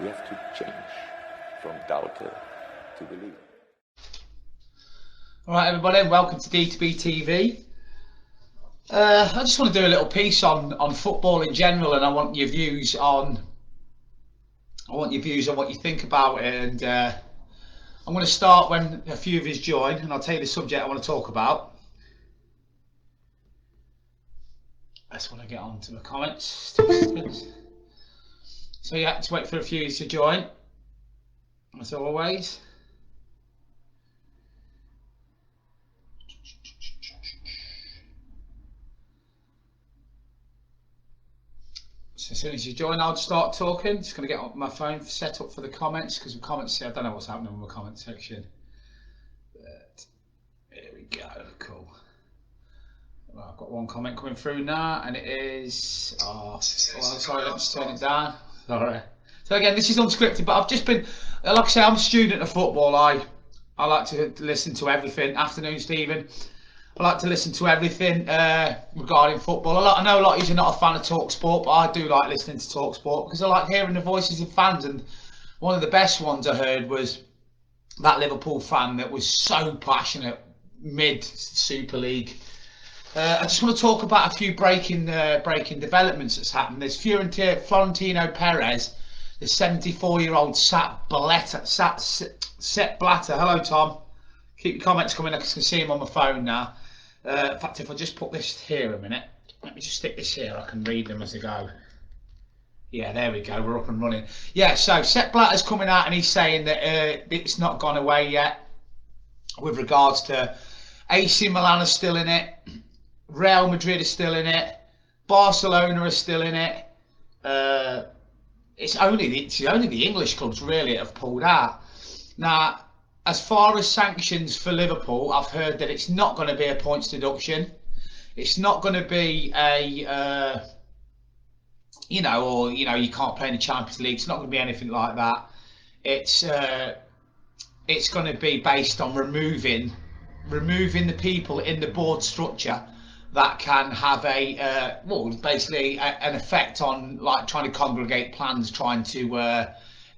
We have to change from doubter to believer. All right, everybody, welcome to DTBTV. I just want to do a little piece on football in general, and I want your views on what you think about it. And I'm going to start when a few of us join, and I'll tell you the subject I want to talk about. I just want to get on to the comments. So yeah, just wait for a few to join, as always. So as soon as you join, I'll start talking. Just going to get my phone set up for the comments, because the comments, I don't know what's happening with the comment section. But here we go, cool. Well, I've got one comment coming through now, and it is, sorry, let's turn it down. Sorry. So again, this is unscripted, but I've just been, like I say, I'm a student of football. I like to listen to everything. Afternoon, Stephen. I like to listen to everything regarding football. I know a lot of you are not a fan of TalkSport, but I do like listening to TalkSport because I like hearing the voices of fans. And one of the best ones I heard was that Liverpool fan that was so passionate mid-Super League. I just want to talk about a few breaking developments that's happened. There's Florentino Perez, the 74-year-old Sepp Blatter. Hello, Tom. Keep your comments coming. I can see him on my phone now. In fact, if I just put this here a minute, let me just stick this here. I can read them as I go. Yeah, there we go. We're up and running. Yeah, so Sepp Blatter's coming out and he's saying that it's not gone away yet with regards to AC Milan are still in it. Real Madrid is still in it. Barcelona are still in it. It's only the English clubs really that have pulled out. Now, as far as sanctions for Liverpool, I've heard that it's not going to be a points deduction. It's not going to be a you can't play in the Champions League. It's not going to be anything like that. It's going to be based on removing the people in the board structure that can have basically an effect on, like, trying to congregate plans, trying to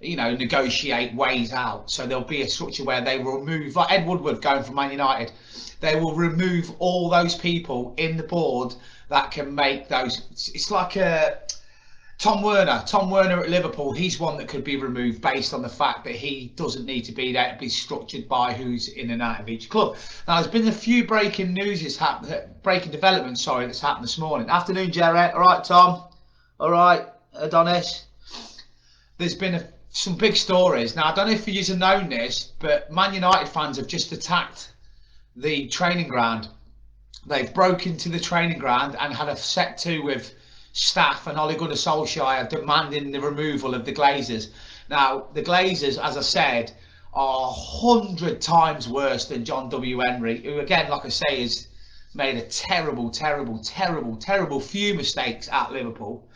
negotiate ways out. So there'll be a structure where they will remove, like Ed Woodward going from Man United, they will remove all those people in the board that can make those. It's like Tom Werner at Liverpool. He's one that could be removed based on the fact that he doesn't need to be there to be structured by who's in and out of each club. Now, there's been a few breaking developments that's happened this morning. Afternoon, Jerry. All right, Tom. All right, Adonis. There's been some big stories. Now, I don't know if you have known this, but Man United fans have just attacked the training ground. They've broken into the training ground and had a set to with staff and Ole Gunnar Solskjaer demanding the removal of the Glazers. Now, the Glazers, as I said, are 100 times worse than John W. Henry, who, again, like I say, has made a terrible few mistakes at Liverpool.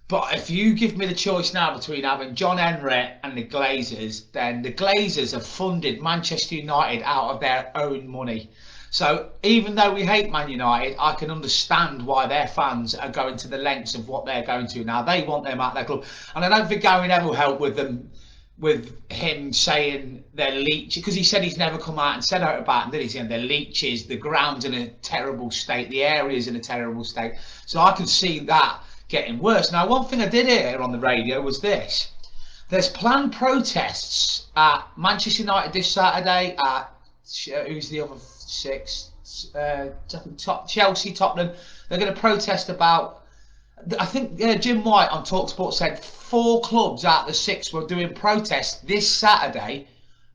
But if you give me the choice now between having John Henry and the Glazers, then the Glazers have funded Manchester United out of their own money. So even though we hate Man United, I can understand why their fans are going to the lengths of what they're going to now. They want them out of their club. And I don't think Gary Neville helped with him saying they're leeches, because he said he's never come out and said out about them, did he? Saying they're leeches, the ground's in a terrible state, the area's in a terrible state. So I can see that getting worse. Now, one thing I did hear on the radio was this. There's planned protests at Manchester United this Saturday, at who's the other six? Chelsea, Tottenham. They're going to protest about, I think Jim White on TalkSport said 4 clubs out of the 6 were doing protests this Saturday,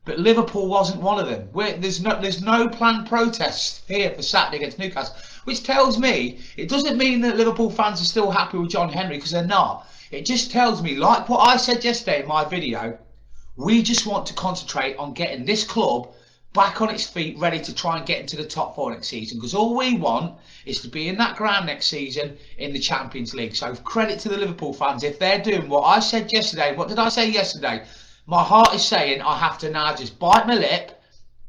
but Liverpool wasn't one of them. There's no planned protests here for Saturday against Newcastle, which tells me, it doesn't mean that Liverpool fans are still happy with John Henry, because they're not. It just tells me, like what I said yesterday in my video, we just want to concentrate on getting this club back on its feet, ready to try and get into the top 4 next season, because all we want is to be in that ground next season in the Champions League. So credit to the Liverpool fans if they're doing what I said yesterday. What did I say yesterday? My heart is saying I have to now just bite my lip,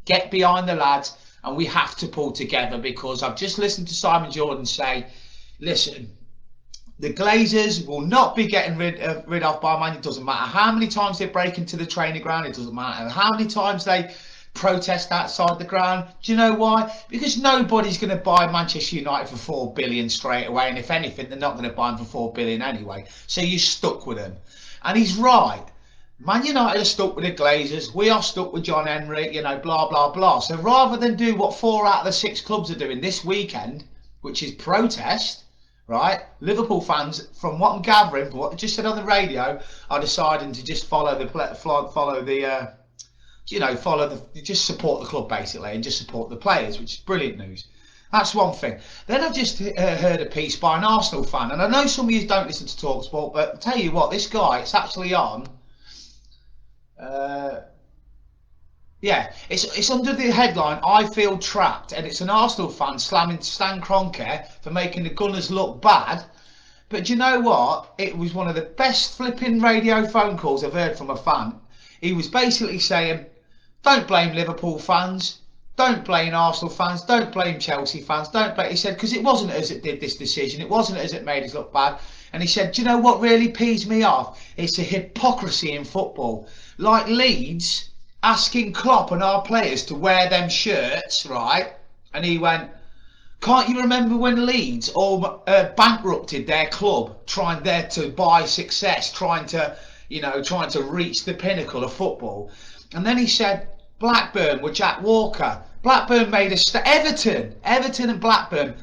get behind the lads, and we have to pull together, because I've just listened to Simon Jordan say, listen, The Glazers will not be getting rid of by Man. It doesn't matter how many times they break into the training ground. It doesn't matter how many times they protest outside the ground. Do you know why? Because nobody's going to buy Manchester United for 4 billion straight away, and if anything, they're not going to buy them for 4 billion anyway. So you're stuck with them, and he's right. Man United are stuck with the Glazers. We are stuck with John Henry. You know, blah blah blah. So rather than do what 4 out of the 6 clubs are doing this weekend, which is protest. Right, Liverpool fans, from what I'm gathering, from what I just said on the radio, are deciding to just just support the club basically, and just support the players, which is brilliant news. That's one thing. Then I've just heard a piece by an Arsenal fan, and I know some of you don't listen to TalkSport, but I'll tell you what, this guy, it's actually on. Yeah, it's under the headline, I feel trapped, and it's an Arsenal fan slamming Stan Kroenke for making the Gunners look bad. But do you know what? It was one of the best flipping radio phone calls I've heard from a fan. He was basically saying, don't blame Liverpool fans, don't blame Arsenal fans, don't blame Chelsea fans, don't blame... He said, because it wasn't us that did this decision, it wasn't us that made us look bad. And he said, do you know what really pees me off? It's the hypocrisy in football. Like Leeds asking Klopp and our players to wear them shirts, right? And he went, can't you remember when Leeds all bankrupted their club, trying there to buy success, trying to reach the pinnacle of football? And then he said, Blackburn with Jack Walker. Blackburn made Everton and Blackburn.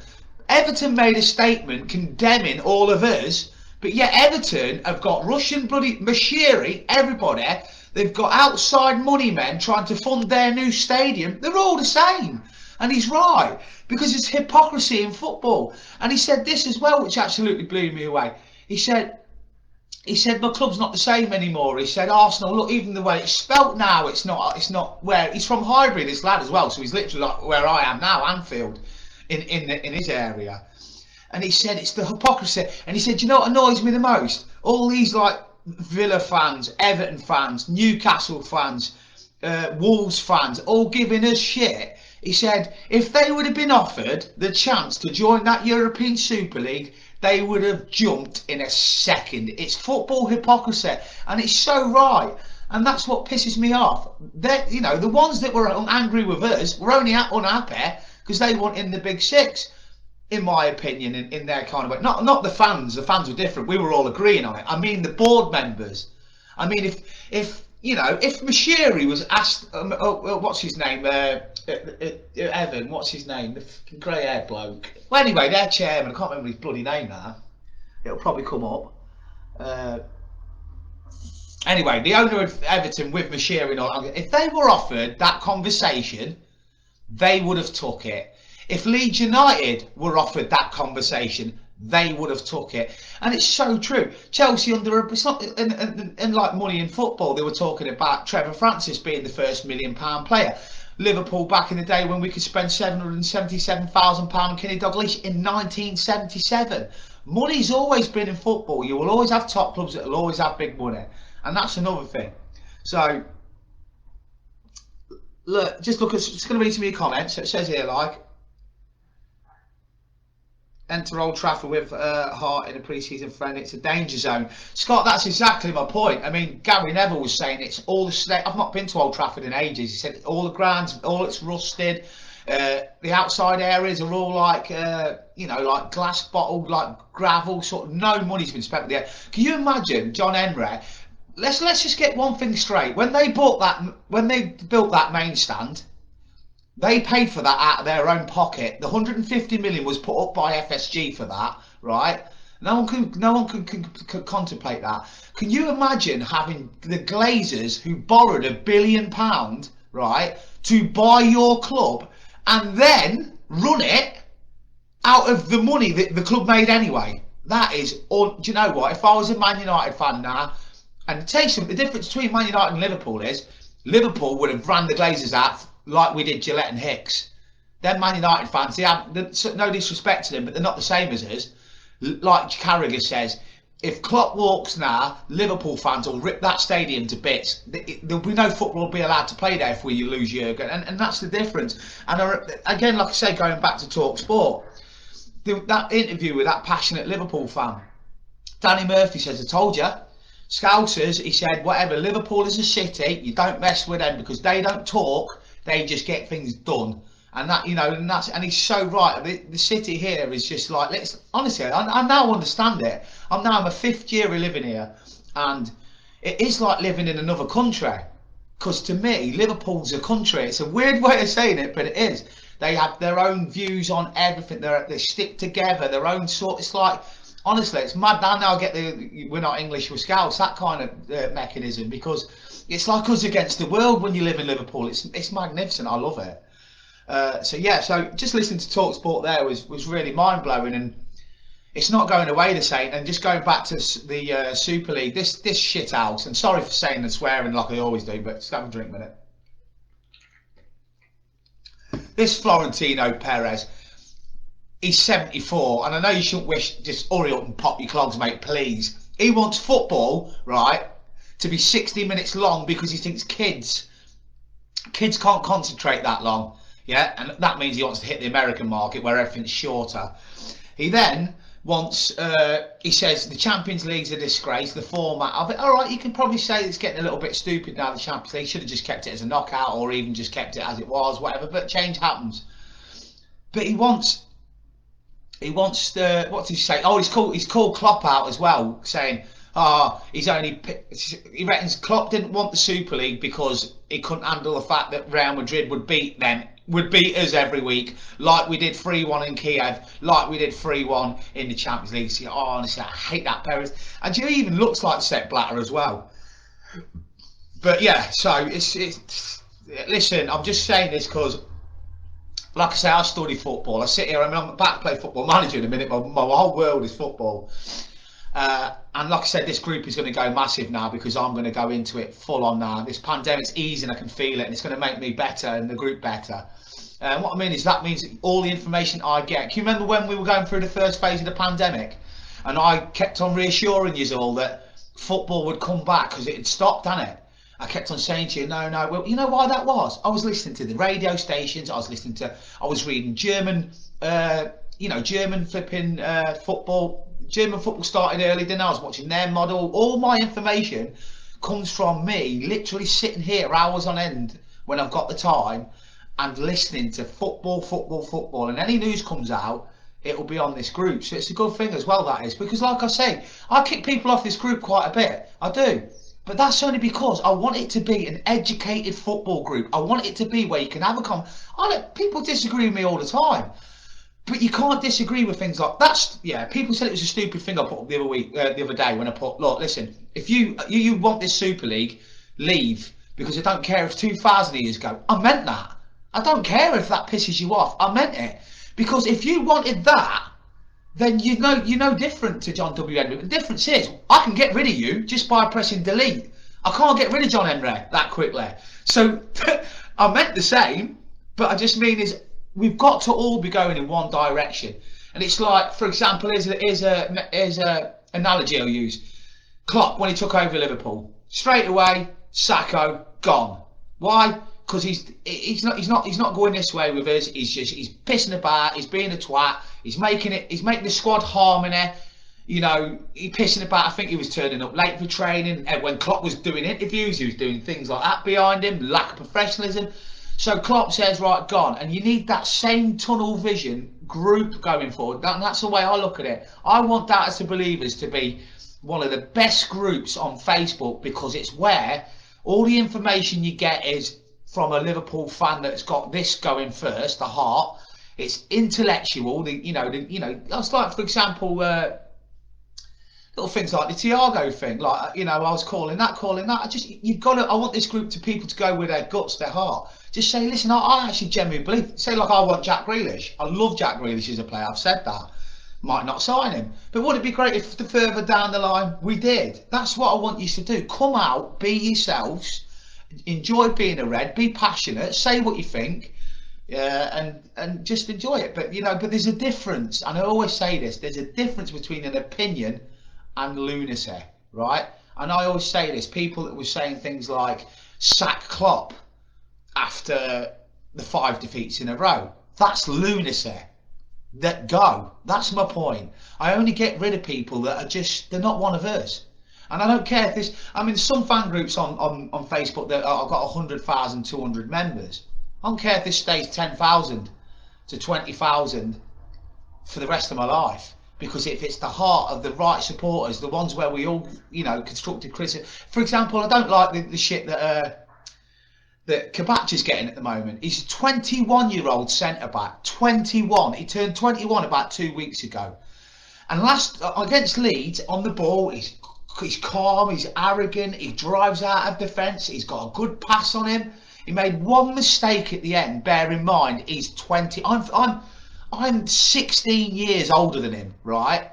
Everton made a statement condemning all of us, but yet Everton have got Russian bloody Mashiri, everybody. They've got outside money men trying to fund their new stadium. They're all the same. And he's right, because it's hypocrisy in football. And he said this as well, which absolutely blew me away. He said, my club's not the same anymore. He said, Arsenal, look, even the way it's spelt now, it's not where... He's from Highbury, this lad, as well. So he's literally like where I am now, Anfield, in his area. And he said, it's the hypocrisy. And he said, you know what annoys me the most? All these, like, Villa fans, Everton fans, Newcastle fans, Wolves fans, all giving us shit. He said, if they would have been offered the chance to join that European Super League, they would have jumped in a second. It's football hypocrisy, and it's so right. And that's what pisses me off. You know, the ones that were angry with us were only unhappy because they weren't in the Big Six, in my opinion, in their kind of way. Not the fans. The fans were different. We were all agreeing on it. I mean, the board members. I mean, if Mashiri was asked, what's his name? Evan, what's his name? The grey-haired bloke. Well, anyway, their chairman. I can't remember his bloody name now. It'll probably come up. Anyway, the owner of Everton with Mashiri and all, if they were offered that conversation, they would have took it. If Leeds United were offered that conversation, they would have took it. And it's so true. Chelsea and like money in football, they were talking about Trevor Francis being the first £1 million player. Liverpool back in the day when we could spend £777,000 on Kenny Dalglish in 1977. Money's always been in football. You will always have top clubs that will always have big money. And that's another thing. So, look, just look at, it's going to read some of your comments. So it says here, like, enter Old Trafford with heart in a pre-season friend. It's a danger zone. Scott, that's exactly my point. I mean, Gary Neville was saying it's all the state. I've not been to Old Trafford in ages. He said all the grounds, all it's rusted. The outside areas are all like, like glass bottled, like gravel. Sort of no money's been spent there. Can you imagine John Henry? Let's just get one thing straight. When they built that main stand, they paid for that out of their own pocket. The 150 million was put up by FSG for that, right? No one can contemplate that. Can you imagine having the Glazers who borrowed £1 billion, right, to buy your club and then run it out of the money that the club made anyway? That is, do you know what? If I was a Man United fan now, and tell you something, the difference between Man United and Liverpool is Liverpool would have ran the Glazers out like we did Gillette and Hicks. Them Man United fans, they have no disrespect to them, but they're not the same as us. Like Carragher says, if Klopp walks now, Liverpool fans will rip that stadium to bits. There'll be no football be allowed to play there if we lose Jurgen, and that's the difference. And again, like I say, going back to TalkSport, that interview with that passionate Liverpool fan, Danny Murphy says, I told you. Scousers, he said, whatever, Liverpool is a city, you don't mess with them because they don't talk, they just get things done. And that, you know, and he's so right. The city here is just like, honestly, I now understand it. I'm a 5th year living here, and it is like living in another country. Because to me, Liverpool's a country. It's a weird way of saying it, but it is. They have their own views on everything. They stick together, their own sort. It's like, honestly, it's mad. Now I get we're not English, we're Scouts, that kind of mechanism, because it's like us against the world when you live in Liverpool. It's magnificent. I love it. So yeah, so just listening to TalkSport there was really mind blowing, and it's not going away the same. And just going back to the Super League, this shit house. And sorry for saying and swearing like I always do, but just have a drink a minute. This Florentino Perez, he's 74, and I know you shouldn't wish, just hurry up and pop your clogs, mate, please. He wants football, right, to be 60 minutes long because he thinks kids can't concentrate that long. Yeah, and that means he wants to hit the American market where everything's shorter. He then wants, he says the Champions League's a disgrace, the format of it. All right, you can probably say it's getting a little bit stupid now, the Champions League. Should have just kept it as a knockout, or even just kept it as it was, whatever, but change happens. But he wants the, what did he say? Oh, he's called Klopp out as well, saying, he reckons Klopp didn't want the Super League because he couldn't handle the fact that Real Madrid would beat us every week, like we did 3-1 in Kiev, like we did 3-1 in the Champions League. So, honestly, I hate that Perez. And he even looks like Sepp Blatter as well. But yeah, so it's listen, I'm just saying this because, like I say, I study football. I sit here, I'm about to play Football Manager in a minute. My whole world is football. And like I said, this group is going to go massive now because I'm going to go into it full on now. This pandemic's easing, I can feel it, and it's going to make me better and the group better. And what I mean is that means all the information I get. Can you remember when we were going through the first phase of the pandemic, and I kept on reassuring you all that football would come back because it had stopped, hadn't it? I kept on saying to you, no. Well, you know why that was? I was listening to the radio stations. I was reading German, German flipping football. German football started early, then I was watching their model. All my information comes from me literally sitting here hours on end when I've got the time and listening to football. And any news comes out, it'll be on this group. So it's a good thing as well, that is, because like I say, I kick people off this group quite a bit. I do. But that's only because I want it to be an educated football group. I want it to be where you can have people disagree with me all the time. But you can't disagree with things like people said it was a stupid thing I put up the other day when I put, look, listen, if you want this Super League, leave, because I don't care if 2,000 years ago. I meant that. I don't care if that pisses you off. I meant it. Because if you wanted that, then you're no different to John W. Henry. The difference is I can get rid of you just by pressing delete. I can't get rid of John Henry that quickly. So I meant the same, but I just mean is we've got to all be going in one direction. And it's like, for example, here's a analogy I'll use. Klopp, when he took over Liverpool, straight away, Sacco gone. Why? Because he's not going this way with us. He's pissing about. He's being a twat. He's making the squad harmony. You know, he's pissing about. I think he was turning up late for training. And when Klopp was doing interviews, he was doing things like that behind him. Lack of professionalism. So Klopp says, right, gone. And you need that same tunnel vision group going forward. That's the way I look at it. I want Doubters to Believers to be one of the best groups on Facebook, because it's where all the information you get is from a Liverpool fan that's got this going first, the heart. It's intellectual. That's like, for example, little things like the Thiago thing. Like, I was calling that. I want this group to people to go with their guts, their heart. Just say, listen, I actually genuinely believe. Say, like, I want Jack Grealish. I love Jack Grealish as a player. I've said that. Might not sign him, but would it be great if the further down the line we did? That's what I want you to do. Come out, be yourselves, enjoy being a Red, be passionate, say what you think, and just enjoy it. But but there's a difference, and I always say this: there's a difference between an opinion and lunacy, right? And I always say this: people that were saying things like sack Klopp after the 5 defeats in a row, that's lunacy. that go. That's my point. I only get rid of people that are just, they're not one of us. And I don't care if this, I mean, some fan groups on Facebook that I've got 100,000, 200 members. I don't care if this stays 10,000 to 20,000 for the rest of my life. Because if it's the heart of the right supporters, the ones where we all, you know, constructive criticism. For example, I don't like the shit that Kabach is getting at the moment. He's a 21-year-old centre-back. 21. He turned 21 about 2 weeks ago. And last against Leeds, on the ball, he's calm, he's arrogant, he drives out of defence, he's got a good pass on him. He made one mistake at the end. Bear in mind, he's 20. I'm 16 years older than him, right?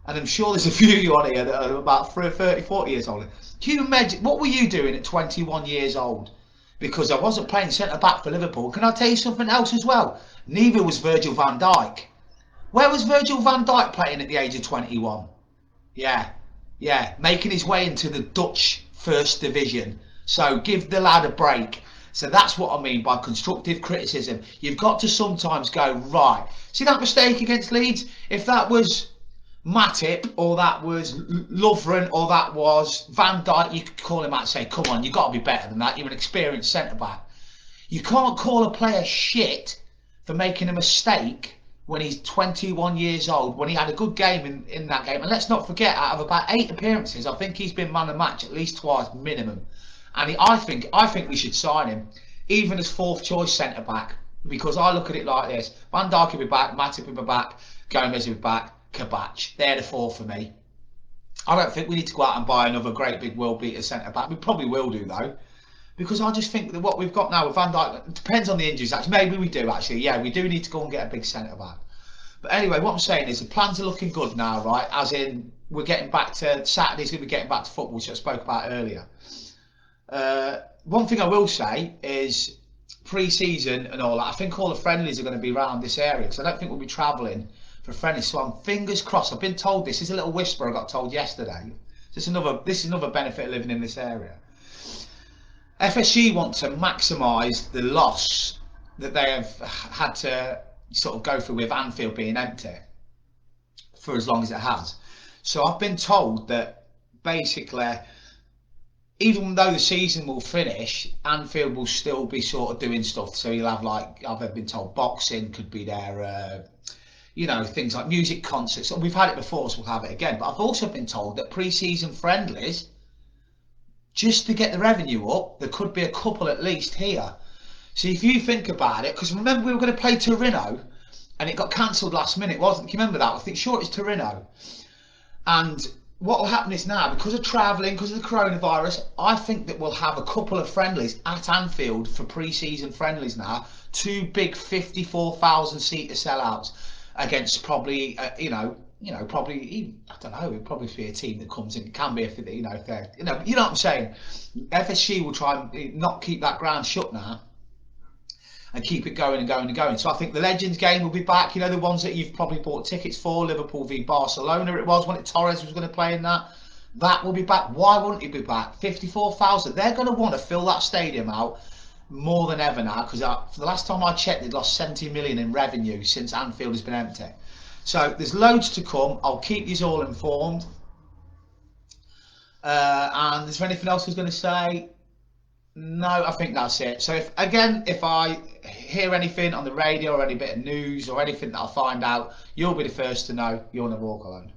And I'm sure there's a few of you on here that are about 30, 40 years older. Can you imagine, what were you doing at 21 years old? Because I wasn't playing centre-back for Liverpool. Can I tell you something else as well? Neither was Virgil van Dijk. Where was Virgil van Dijk playing at the age of 21? Yeah, making his way into the Dutch First Division. So give the lad a break. So that's what I mean by constructive criticism. You've got to sometimes go, right, see that mistake against Leeds? If that was Matip, or that was Lovren, or that was Van Dijk, you could call him out and say, come on, you've got to be better than that. You're an experienced centre-back. You can't call a player shit for making a mistake when he's 21 years old, when he had a good game in that game. And let's not forget, out of about 8 appearances, I think he's been man of the match at least twice minimum. And I think we should sign him, even as 4th choice centre-back, because I look at it like this. Van Dijk will be back, Matip will be back, Gomez will be back, Kabach. They're the 4 for me. I don't think we need to go out and buy another great big world beater centre-back. We probably will do, though, because I just think that what we've got now with Van Dijk, it depends on the injuries, actually. Maybe we do, actually. Yeah, we do need to go and get a big centre-back. But anyway, what I'm saying is the plans are looking good now, right? As in, we're getting back to, Saturday's going to be getting back to football, which I spoke about earlier. One thing I will say is pre-season and all that, I think all the friendlies are going to be around this area, because I don't think we'll be travelling for friendlies. So I'm fingers crossed. I've been told this is a little whisper I got told yesterday. This is another benefit of living in this area. FSG want to maximise the loss that they have had to sort of go through with Anfield being empty for as long as it has. So I've been told that basically, even though the season will finish, Anfield will still be sort of doing stuff. So you'll have, like, I've been told boxing could be there, you know, things like music concerts. We've had it before, so we'll have it again. But I've also been told that pre-season friendlies, just to get the revenue up, there could be a couple at least here. So if you think about it, because remember we were going to play Torino, and it got cancelled last minute, wasn't it? Can you remember that? I think sure it's Torino. And what will happen is now, because of travelling, because of the coronavirus, I think that we'll have a couple of friendlies at Anfield for pre-season friendlies now. 2 big 54,000 seater sellouts against probably, probably even, I don't know, it'll probably be a team that comes in. It can be if they, if they're, you know what I'm saying. FSG will try and not keep that ground shut now, and keep it going and going and going. So I think the Legends game will be back. You know, the ones that you've probably bought tickets for, Liverpool v Barcelona it was, when Torres was going to play in that. That will be back. Why wouldn't it be back? 54,000. They're going to want to fill that stadium out more than ever now, because for the last time I checked, they'd lost 70 million in revenue since Anfield has been empty. So there's loads to come. I'll keep you all informed. And is there anything else I was going to say? No, I think that's it. So if I hear anything on the radio or any bit of news or anything that I find out, you'll be the first to know. You'll never walk alone.